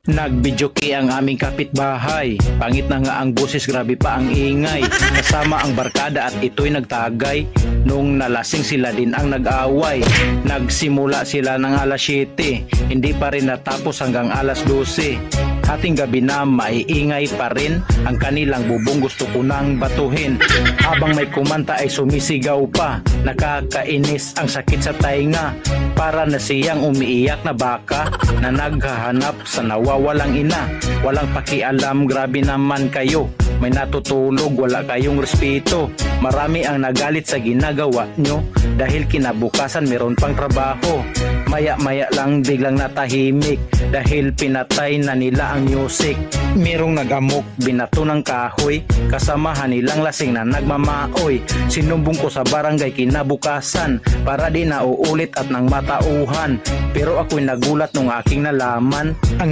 Nagbidyoke ang aming kapitbahay. Pangit na nga ang boses, grabe pa ang ingay. Kasama ang barkada at ito'y nagtagay. Nung nalasing sila din ang nag-away. Nagsimula sila ng alas 7, hindi pa rin natapos hanggang alas 12. Hating gabi na maiingay pa rin. Ang kanilang bubong gusto ko nang batuhin. Habang may kumanta ay sumisigaw pa. Nakakainis, ang sakit sa tainga. Para na siyang umiiyak na baka na naghahanap sa nawawalang ina. Walang pakialam, grabe naman kayo. May natutulog, wala kayong respeto. Marami ang nagalit sa ginagawa nyo dahil kinabukasan meron pang trabaho. Maya-maya lang biglang natahimik dahil pinatay na nila ang music. Merong nagamok, binato ng kahoy, kasamahan nilang lasing na nagmamaoy. Sinumbong ko sa barangay kinabukasan para di na uulit at nang matauhan. Pero ako'y nagulat nung aking nalaman ang